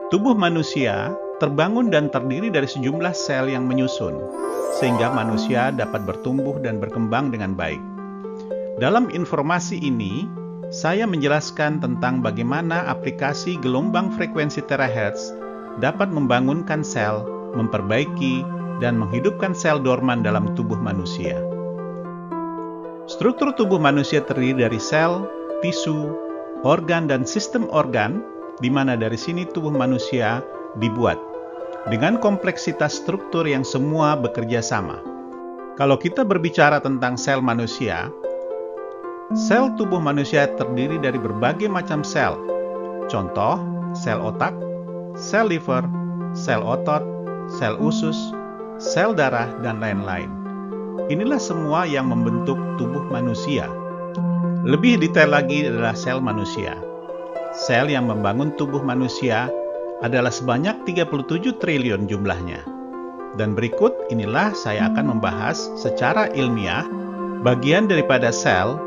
Tubuh manusia terbangun dan terdiri dari sejumlah sel yang menyusun, sehingga manusia dapat bertumbuh dan berkembang dengan baik. Dalam informasi ini, saya menjelaskan tentang bagaimana aplikasi gelombang frekuensi terahertz dapat membangunkan sel, memperbaiki, dan menghidupkan sel dorman dalam tubuh manusia. Struktur tubuh manusia terdiri dari sel, tisu, organ, dan sistem organ, di mana dari sini tubuh manusia dibuat dengan kompleksitas struktur yang semua bekerja sama. Kalau kita berbicara tentang sel manusia, sel tubuh manusia terdiri dari berbagai macam sel. Contoh, sel otak, sel liver, sel otot, sel usus, sel darah, dan lain-lain. Inilah semua yang membentuk tubuh manusia. Lebih detail lagi adalah sel manusia. Sel yang membangun tubuh manusia adalah sebanyak 37 triliun jumlahnya. Dan berikut inilah saya akan membahas secara ilmiah bagian daripada sel,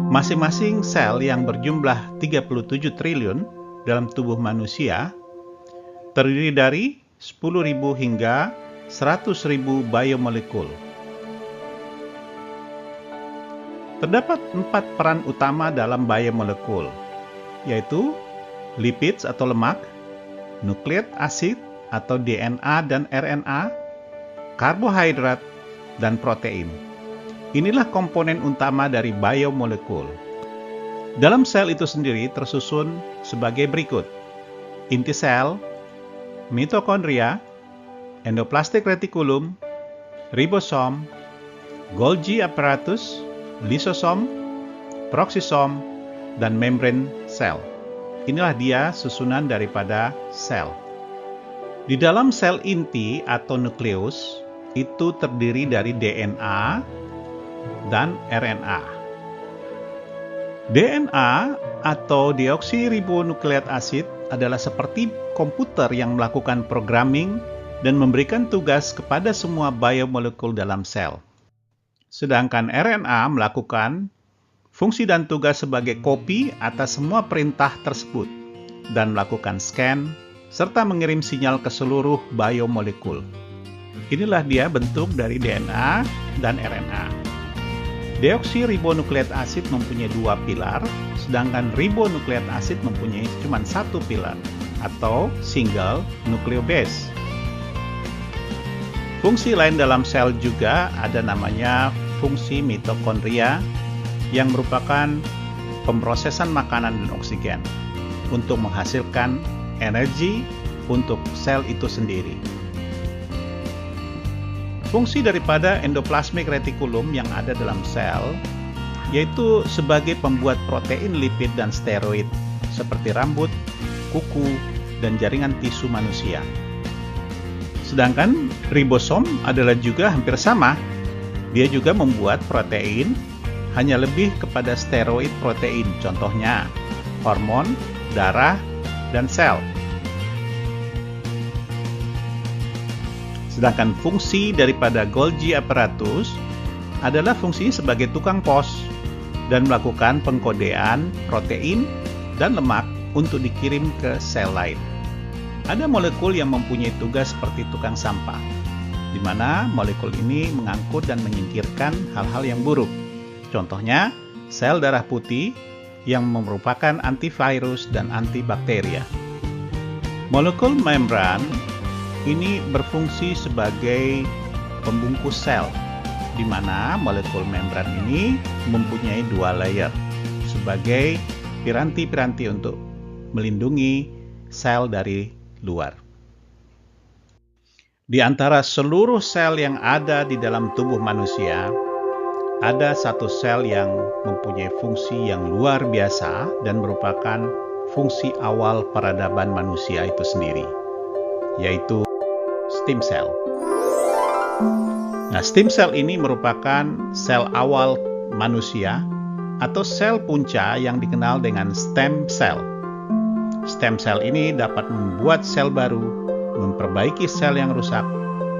masing-masing sel yang berjumlah 37 triliun dalam tubuh manusia, terdiri dari 10.000 hingga 100.000 biomolekul. Terdapat 4 peran utama dalam biomolekul, yaitu lipids atau lemak, nukleat asid atau DNA dan RNA, karbohidrat, dan protein. Inilah komponen utama dari biomolekul. Dalam sel itu sendiri tersusun sebagai berikut: inti sel, mitokondria, endoplasmic reticulum, ribosom, Golgi apparatus, lisosom, peroksisom, dan membran sel. Inilah dia susunan daripada sel. Di dalam sel inti atau nukleus itu terdiri dari DNA dan RNA. DNA atau deoksiribonukleat acid adalah seperti komputer yang melakukan programming dan memberikan tugas kepada semua biomolekul dalam sel. Sedangkan RNA melakukan fungsi dan tugas sebagai kopi atas semua perintah tersebut dan melakukan scan serta mengirim sinyal ke seluruh biomolekul. Inilah dia bentuk dari DNA dan RNA. Deoksiribonukleat acid mempunyai 2 pilar, sedangkan ribonukleat acid mempunyai cuma 1 pilar atau single nucleobase. Fungsi lain dalam sel juga ada namanya fungsi mitokondria yang merupakan pemrosesan makanan dan oksigen untuk menghasilkan energi untuk sel itu sendiri. Fungsi daripada endoplasmic reticulum yang ada dalam sel yaitu sebagai pembuat protein, lipid, dan steroid seperti rambut, kuku, dan jaringan tisu manusia. Sedangkan ribosom adalah juga hampir sama. Dia juga membuat protein, hanya lebih kepada steroid protein, contohnya hormon, darah, dan sel. Sedangkan fungsi daripada Golgi apparatus adalah fungsi sebagai tukang pos dan melakukan pengkodean protein dan lemak untuk dikirim ke sel lain. Ada molekul yang mempunyai tugas seperti tukang sampah, di mana molekul ini mengangkut dan menyingkirkan hal-hal yang buruk. Contohnya, sel darah putih yang merupakan antivirus dan antibakteria. Molekul membran ini berfungsi sebagai pembungkus sel, di mana molekul membran ini mempunyai 2 layer sebagai piranti-piranti untuk melindungi sel dari luar. Di antara seluruh sel yang ada di dalam tubuh manusia, ada satu sel yang mempunyai fungsi yang luar biasa dan merupakan fungsi awal peradaban manusia itu sendiri, yaitu stem cell. Nah, stem cell ini merupakan sel awal manusia atau sel punca yang dikenal dengan stem cell. Stem cell ini dapat membuat sel baru, memperbaiki sel yang rusak,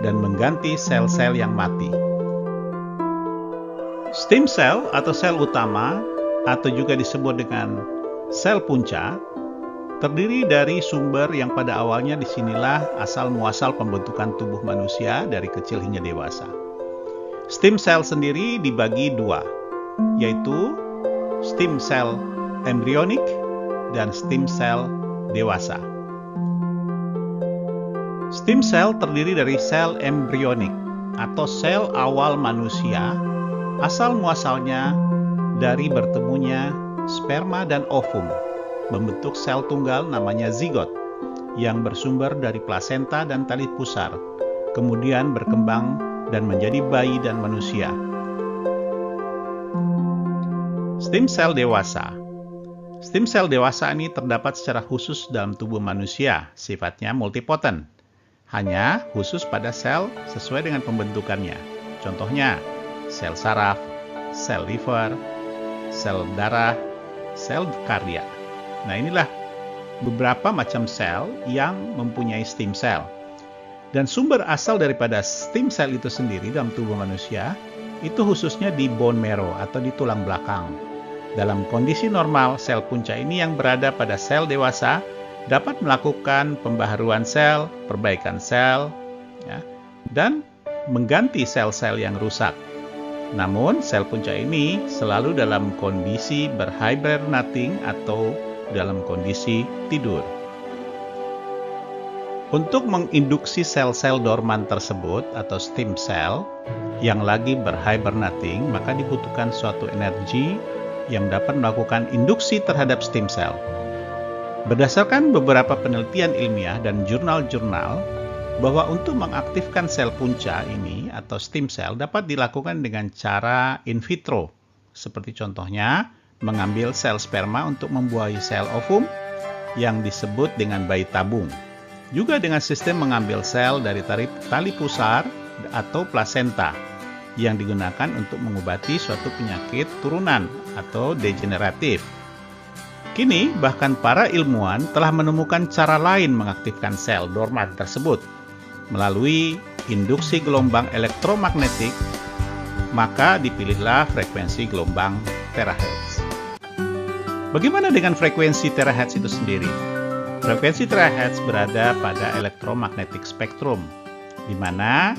dan mengganti sel-sel yang mati. Stem cell atau sel utama, atau juga disebut dengan sel punca, terdiri dari sumber yang pada awalnya disinilah asal-muasal pembentukan tubuh manusia dari kecil hingga dewasa. Stem cell sendiri dibagi dua, yaitu stem cell embrionik dan stem cell dewasa. Stem cell terdiri dari sel embrionik atau sel awal manusia, asal-muasalnya dari bertemunya sperma dan ovum, membentuk sel tunggal namanya zigot yang bersumber dari plasenta dan tali pusar, kemudian berkembang dan menjadi bayi dan manusia. Stem cell dewasa. Stem cell dewasa ini terdapat secara khusus dalam tubuh manusia, sifatnya multipotent, hanya khusus pada sel sesuai dengan pembentukannya. Contohnya, sel saraf, sel liver, sel darah, sel kardia. Nah, inilah beberapa macam sel yang mempunyai stem cell. Dan sumber asal daripada stem cell itu sendiri dalam tubuh manusia, itu khususnya di bone marrow atau di tulang belakang. Dalam kondisi normal, sel punca ini yang berada pada sel dewasa dapat melakukan pembaharuan sel, perbaikan sel, ya, dan mengganti sel-sel yang rusak. Namun, sel punca ini selalu dalam kondisi berhibernating atau dalam kondisi tidur. Untuk menginduksi sel-sel dorman tersebut atau stem cell yang lagi berhibernating, maka dibutuhkan suatu energi yang dapat melakukan induksi terhadap stem cell. Berdasarkan beberapa penelitian ilmiah dan jurnal-jurnal, bahwa untuk mengaktifkan sel punca ini atau stem cell dapat dilakukan dengan cara in vitro, seperti contohnya mengambil sel sperma untuk membuahi sel ovum yang disebut dengan bayi tabung. Juga dengan sistem mengambil sel dari tali pusar atau plasenta yang digunakan untuk mengobati suatu penyakit turunan atau degeneratif. Kini, bahkan para ilmuwan telah menemukan cara lain mengaktifkan sel dorman tersebut melalui induksi gelombang elektromagnetik, maka dipilihlah frekuensi gelombang terahertz. Bagaimana dengan frekuensi terahertz itu sendiri? Frekuensi terahertz berada pada elektromagnetic spektrum, di mana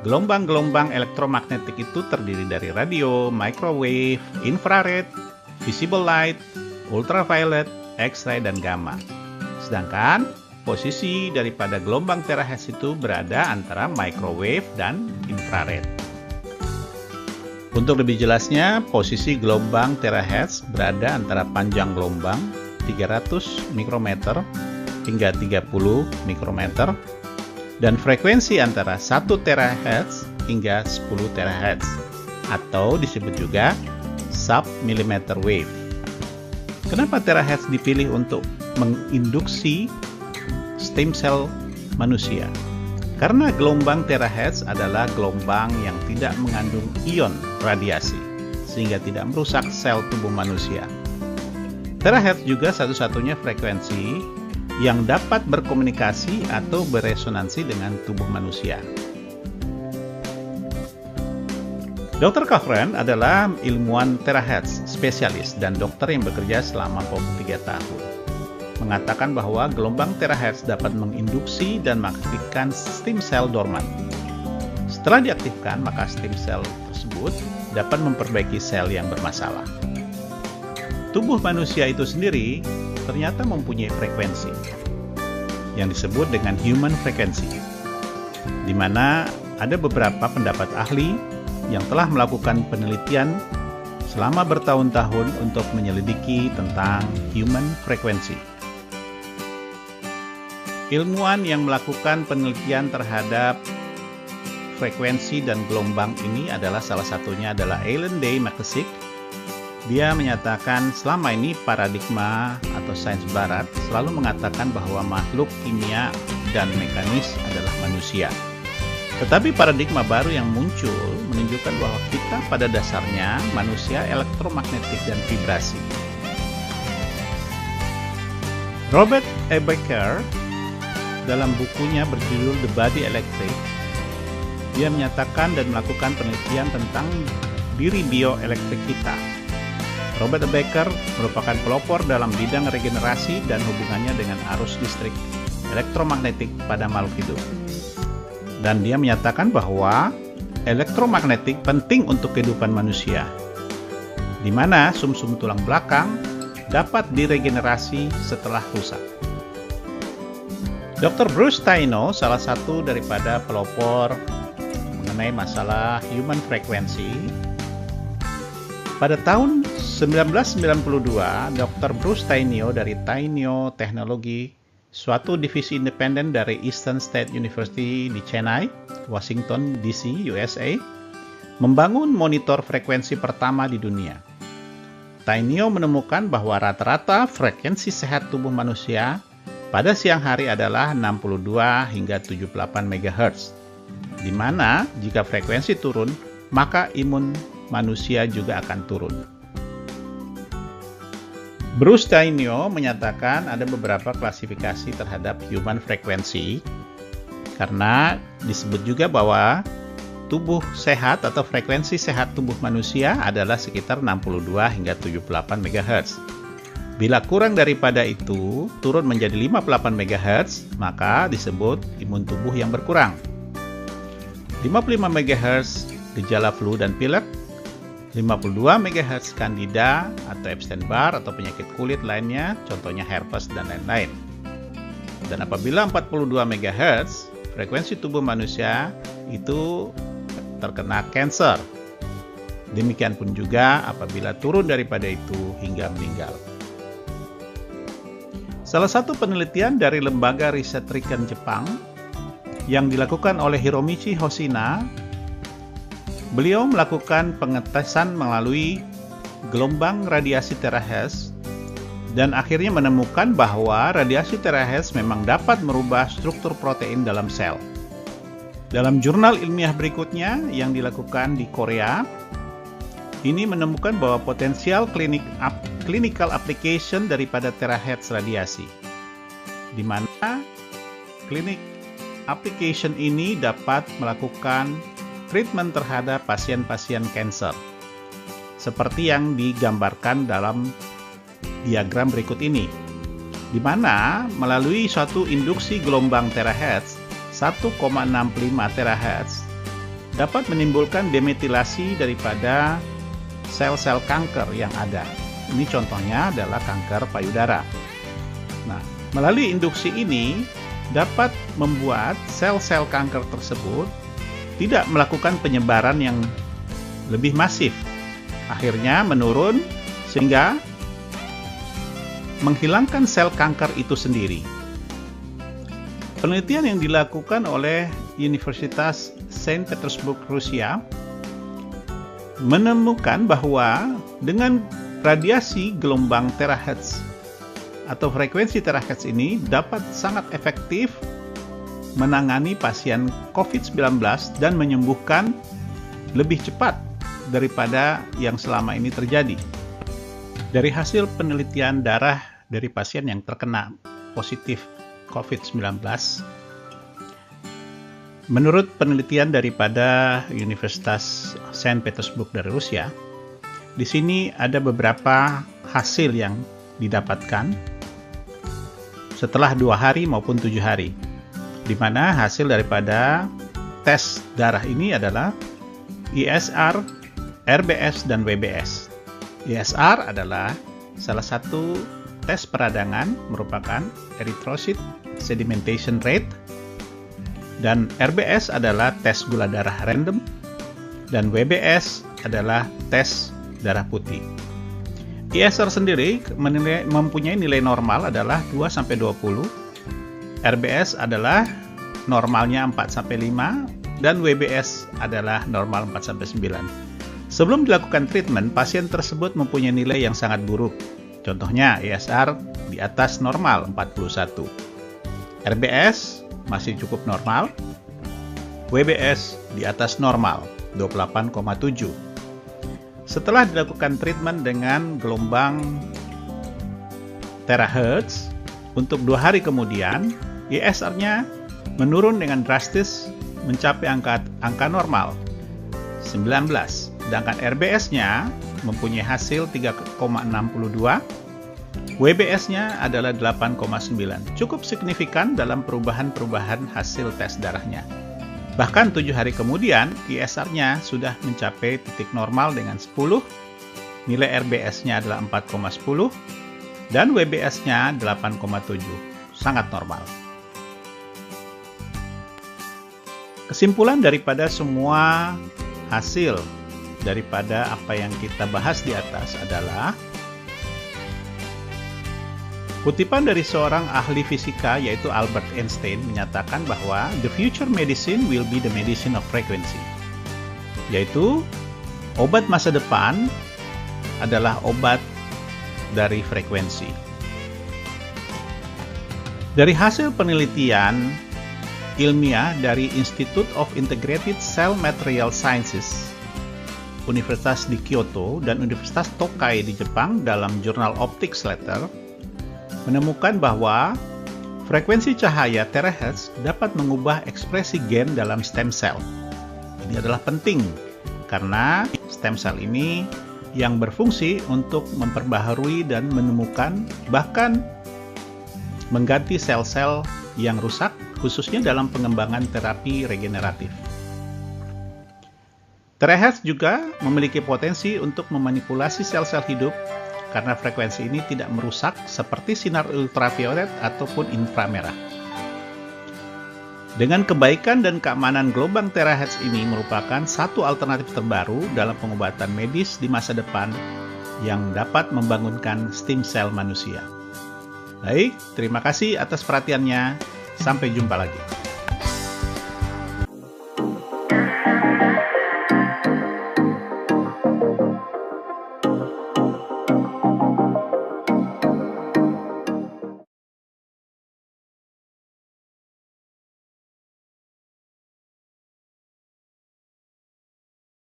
gelombang-gelombang elektromagnetik itu terdiri dari radio, microwave, infrared, visible light, ultraviolet, X-ray, dan gamma. Sedangkan posisi daripada gelombang terahertz itu berada antara microwave dan infrared. Untuk lebih jelasnya, posisi gelombang terahertz berada antara panjang gelombang 300 mikrometer hingga 30 mikrometer dan frekuensi antara 1 terahertz hingga 10 terahertz atau disebut juga sub-millimeter wave. Kenapa terahertz dipilih untuk menginduksi stem cell manusia? Karena gelombang terahertz adalah gelombang yang tidak mengandung ion radiasi, sehingga tidak merusak sel tubuh manusia. Terahertz juga satu-satunya frekuensi yang dapat berkomunikasi atau beresonansi dengan tubuh manusia. Dr. Cochran adalah ilmuwan terahertz spesialis dan dokter yang bekerja selama 3 tahun. Mengatakan bahwa gelombang terahertz dapat menginduksi dan mengaktifkan stem cell dorman. Setelah diaktifkan, maka stem cell tersebut dapat memperbaiki sel yang bermasalah. Tubuh manusia itu sendiri ternyata mempunyai frekuensi yang disebut dengan human frequency, di mana ada beberapa pendapat ahli yang telah melakukan penelitian selama bertahun-tahun untuk menyelidiki tentang human frequency. Ilmuwan yang melakukan penelitian terhadap frekuensi dan gelombang ini adalah salah satunya adalah Alan Day McKissick. Dia menyatakan selama ini paradigma atau sains barat selalu mengatakan bahwa makhluk kimia dan mekanis adalah manusia. Tetapi paradigma baru yang muncul menunjukkan bahwa kita pada dasarnya manusia elektromagnetik dan vibrasi. Robert E. Becker dalam bukunya berjudul The Body Electric, dia menyatakan dan melakukan penelitian tentang diri bioelektrik kita. Robert Baker merupakan pelopor dalam bidang regenerasi dan hubungannya dengan arus listrik elektromagnetik pada makhluk hidup. Dan dia menyatakan bahwa elektromagnetik penting untuk kehidupan manusia, di mana sumsum tulang belakang dapat diregenerasi setelah rusak. Dr. Bruce Taino, salah satu daripada pelopor mengenai masalah human frequency, pada tahun 1992, Dr. Bruce Tainio dari Tainio Teknologi, suatu divisi independen dari Eastern State University di Chennai, Washington DC, USA, membangun monitor frekuensi pertama di dunia. Tainio menemukan bahwa rata-rata frekuensi sehat tubuh manusia pada siang hari adalah 62 hingga 78 MHz, di mana jika frekuensi turun, maka imun manusia juga akan turun. Bruce Tainio menyatakan ada beberapa klasifikasi terhadap human frequency, karena disebut juga bahwa tubuh sehat atau frekuensi sehat tubuh manusia adalah sekitar 62 hingga 78 MHz. Bila kurang daripada itu, turun menjadi 58 MHz, maka disebut imun tubuh yang berkurang. 55 MHz gejala flu dan pilek, 52 MHz Candida atau Epstein-Barr atau penyakit kulit lainnya, contohnya herpes dan lain-lain. Dan apabila 42 MHz, frekuensi tubuh manusia itu terkena kanker. Demikian pun juga apabila turun daripada itu hingga meninggal. Salah satu penelitian dari lembaga riset Riken Jepang yang dilakukan oleh Hiromichi Hoshina, beliau melakukan pengetesan melalui gelombang radiasi terahertz dan akhirnya menemukan bahwa radiasi terahertz memang dapat merubah struktur protein dalam sel. Dalam jurnal ilmiah berikutnya yang dilakukan di Korea, ini menemukan bahwa potensial clinical application daripada terahertz radiasi, di mana klinik application ini dapat melakukan treatment terhadap pasien-pasien kanker, seperti yang digambarkan dalam diagram berikut ini, di mana melalui suatu induksi gelombang terahertz 1,65 terahertz dapat menimbulkan demetilasi daripada sel-sel kanker yang ada. Ini contohnya adalah kanker payudara. Nah, melalui induksi ini dapat membuat sel-sel kanker tersebut tidak melakukan penyebaran yang lebih masif, akhirnya menurun sehingga menghilangkan sel kanker itu sendiri. Penelitian yang dilakukan oleh Universitas Saint Petersburg, Rusia, menemukan bahwa dengan radiasi gelombang terahertz atau frekuensi terahertz ini dapat sangat efektif menangani pasien COVID-19 dan menyembuhkan lebih cepat daripada yang selama ini terjadi. Dari hasil penelitian darah dari pasien yang terkena positif COVID-19, menurut penelitian daripada Universitas Saint Petersburg dari Rusia, di sini ada beberapa hasil yang didapatkan setelah 2 hari maupun 7 hari, di mana hasil daripada tes darah ini adalah ISR, RBS, dan WBS. ISR adalah salah satu tes peradangan, merupakan erythrocyte sedimentation rate, dan RBS adalah tes gula darah random, dan WBS adalah tes darah putih. ISR sendiri mempunyai nilai normal adalah 2-20, RBS adalah normalnya 4-5, dan WBS adalah normal 4-9. Sebelum dilakukan treatment, pasien tersebut mempunyai nilai yang sangat buruk. Contohnya ISR di atas normal 41, RBS masih cukup normal, WBS di atas normal 28,7. Setelah dilakukan treatment dengan gelombang terahertz untuk 2 hari kemudian, ISR-nya menurun dengan drastis mencapai angka normal 19, sedangkan RBS-nya mempunyai hasil 3,62. WBS-nya adalah 8,9. Cukup signifikan dalam perubahan-perubahan hasil tes darahnya. Bahkan 7 hari kemudian, ISR-nya sudah mencapai titik normal dengan 10, nilai RBS-nya adalah 4,10, dan WBS-nya 8,7. Sangat normal. Kesimpulan daripada semua hasil daripada apa yang kita bahas di atas adalah kutipan dari seorang ahli fisika yaitu Albert Einstein menyatakan bahwa the future medicine will be the medicine of frequency. Yaitu obat masa depan adalah obat dari frekuensi. Dari hasil penelitian ilmiah dari Institute of Integrated Cell Material Sciences, Universitas di Kyoto dan Universitas Tokai di Jepang dalam jurnal Optics Letter, menemukan bahwa frekuensi cahaya terahertz dapat mengubah ekspresi gen dalam stem cell. Ini adalah penting karena stem cell ini yang berfungsi untuk memperbaharui dan menemukan bahkan mengganti sel-sel yang rusak, khususnya dalam pengembangan terapi regeneratif. Terahertz juga memiliki potensi untuk memanipulasi sel-sel hidup karena frekuensi ini tidak merusak seperti sinar ultraviolet ataupun inframerah. Dengan kebaikan dan keamanan gelombang terahertz ini merupakan satu alternatif terbaru dalam pengobatan medis di masa depan yang dapat membangunkan stem cell manusia. Baik, terima kasih atas perhatiannya. Sampai jumpa lagi.